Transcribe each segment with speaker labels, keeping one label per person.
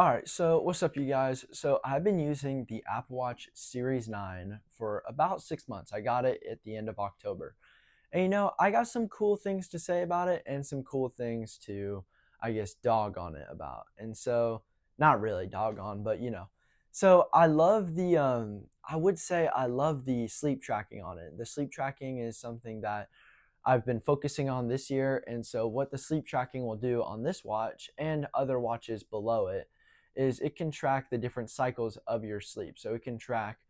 Speaker 1: All right, so what's up, you guys? So I've been using the Apple Watch Series 9 for about 6 months. I got it at the end of October. And I got some cool things to say about it and some cool things to, I guess, dog on it about. And so, not really dog on, but So I love I would say I love the sleep tracking on it. The sleep tracking is something that I've been focusing on this year. And so, what the sleep tracking will do on this watch and other watches below it is it can track the different cycles of your sleep. So, it can track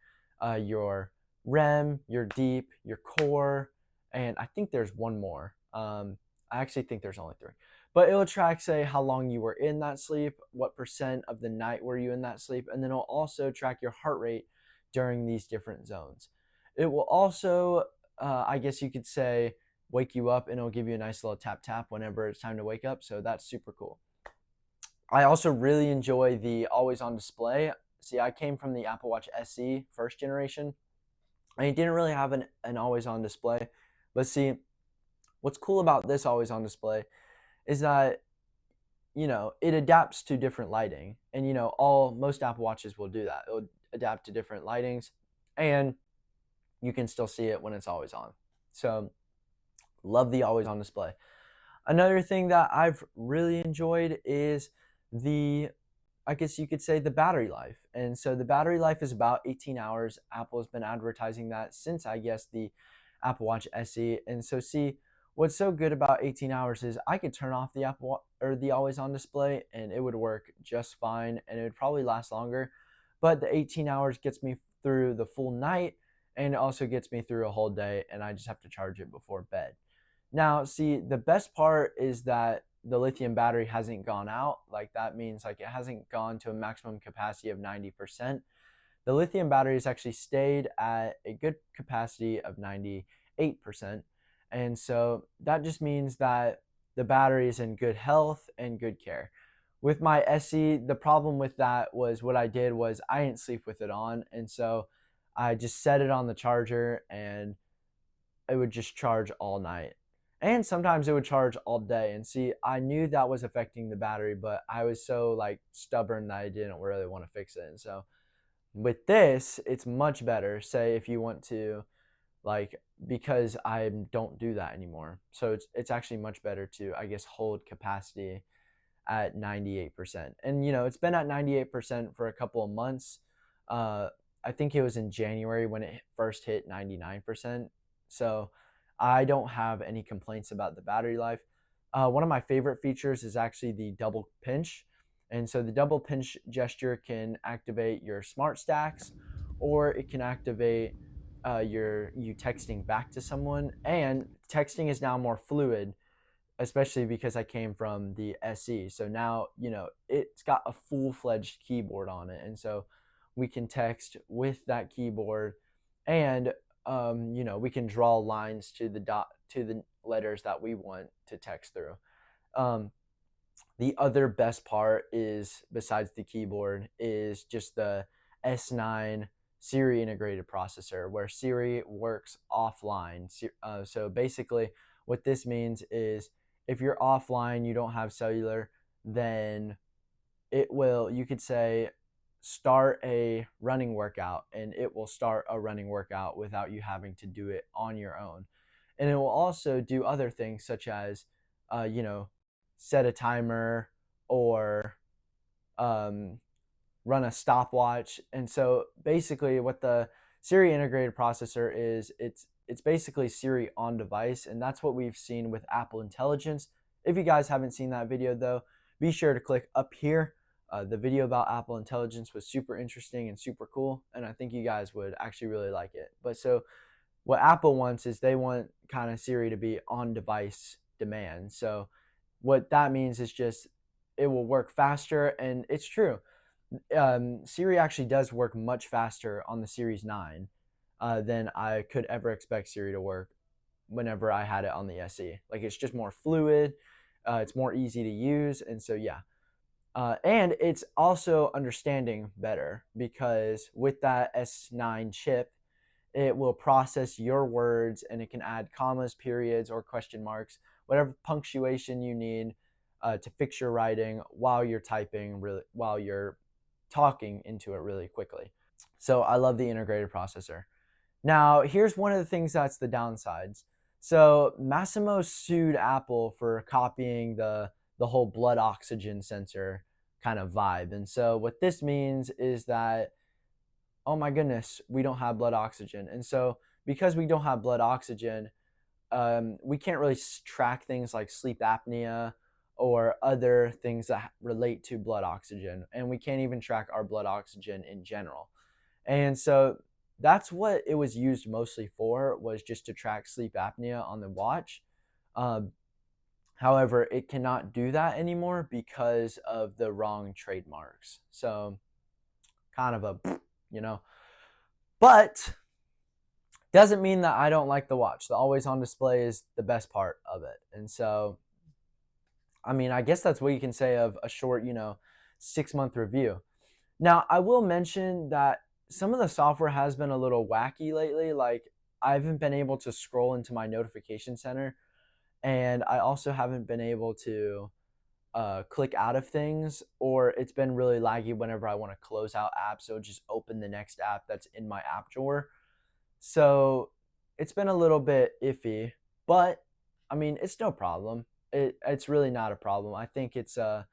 Speaker 1: your REM, your deep, your core, and I think there's one more. I actually think there's only three. But it'll track, say, how long you were in that sleep, what percent of the night were you in that sleep, and then it'll also track your heart rate during these different zones. It will also, I guess you could say, wake you up, and it'll give you a nice little tap tap whenever it's time to wake up. So that's super cool. I also really enjoy the always on display. See, I came from the Apple Watch SE first generation, and it didn't really have an always on display. But see, what's cool about this always on display is that it adapts to different lighting. And all most Apple Watches will do that. It'll adapt to different lightings, and you can still see it when it's always on. So love the always on display. Another thing that I've really enjoyed is the, I guess you could say, the battery life. And so the battery life is about 18 hours. Apple has been advertising that since, I guess, the Apple Watch SE. And so, see, what's so good about 18 hours is I could turn off the Apple or the always on display and it would work just fine and it would probably last longer. But the 18 hours gets me through the full night and it also gets me through a whole day, and I just have to charge it before bed. Now, see, the best part is that the lithium battery hasn't gone out. Like, that means like it hasn't gone to a maximum capacity of 90%. The lithium battery has actually stayed at a good capacity of 98%. And so that just means that the battery is in good health and good care. With my SE, the problem with that was what I did was I didn't sleep with it on. And so I just set it on the charger and it would just charge all night. And sometimes it would charge all day. And see, I knew that was affecting the battery, but I was so like stubborn that I didn't really want to fix it. And so with this, it's much better. Say if you want to, like, because I don't do that anymore. So it's actually much better to, I guess, hold capacity at 98%. And it's been at 98% for a couple of months. Uh, I think it was in January when it first hit 99%. So I don't have any complaints about the battery life. One of my favorite features is actually the double pinch. And so the double pinch gesture can activate your smart stacks, or it can activate you texting back to someone. And texting is now more fluid, especially because I came from the SE. So now, it's got a full-fledged keyboard on it. And so we can text with that keyboard, and we can draw lines to the letters that we want to text through. Um, the other best part is, besides the keyboard, is just the S9 Siri integrated processor, where Siri works offline. So basically, what this means is if you're offline, you don't have cellular, then you could say, start a running workout, and it will start a running workout without you having to do it on your own. And it will also do other things such as, uh, you know, set a timer, or um, run a stopwatch. And so basically what the Siri integrated processor is, it's basically Siri on device, and that's what we've seen with Apple Intelligence. If you guys haven't seen that video though, be sure to click up here. The video about Apple Intelligence was super interesting and super cool, and I think you guys would actually really like it. But so what Apple wants is they want kind of Siri to be on device demand. So what that means is just it will work faster, and it's true. Siri actually does work much faster on the Series 9 than I could ever expect Siri to work whenever I had it on the SE. Like, it's just more fluid, it's more easy to use, and so yeah. And it's also understanding better, because with that S9 chip, it will process your words and it can add commas, periods, or question marks, whatever punctuation you need. to fix your writing while you're typing, while you're talking into it really quickly. So I love the integrated processor. Now, here's one of the things that's the downsides. So Massimo sued Apple for copying the whole blood oxygen sensor kind of vibe. And so what this means is that, oh my goodness, we don't have blood oxygen. And so because we don't have blood oxygen, we can't really track things like sleep apnea or other things that relate to blood oxygen. And we can't even track our blood oxygen in general. And so that's what it was used mostly for, was just to track sleep apnea on the watch. However, it cannot do that anymore because of the wrong trademarks. So kind of a, but doesn't mean that I don't like the watch. The always on display is the best part of it. And so, I mean, I guess that's what you can say of a short, 6-month review. Now, I will mention that some of the software has been a little wacky lately. Like, I haven't been able to scroll into my notification center, and I also haven't been able to click out of things, or it's been really laggy whenever I want to close out apps. So just open the next app that's in my app drawer. So it's been a little bit iffy, but I mean, it's no problem. It's really not a problem. I think it's a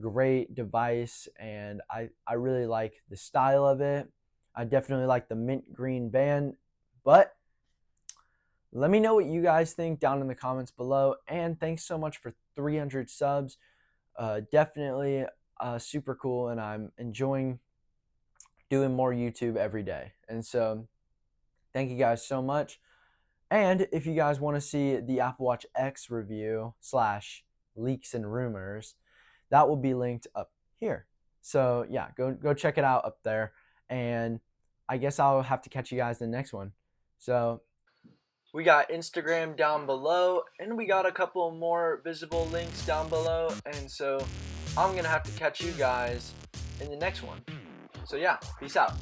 Speaker 1: great device, and I really like the style of it. I definitely like the mint green band, but let me know what you guys think down in the comments below. And thanks so much for 300 subs. Definitely super cool, and I'm enjoying doing more YouTube every day. And so thank you guys so much. And if you guys want to see the Apple Watch X review / leaks and rumors, that will be linked up here. So yeah, go check it out up there. And I guess I'll have to catch you guys in the next one. So we got Instagram down below, and we got a couple more visible links down below. And so I'm going to have to catch you guys in the next one. So yeah, peace out.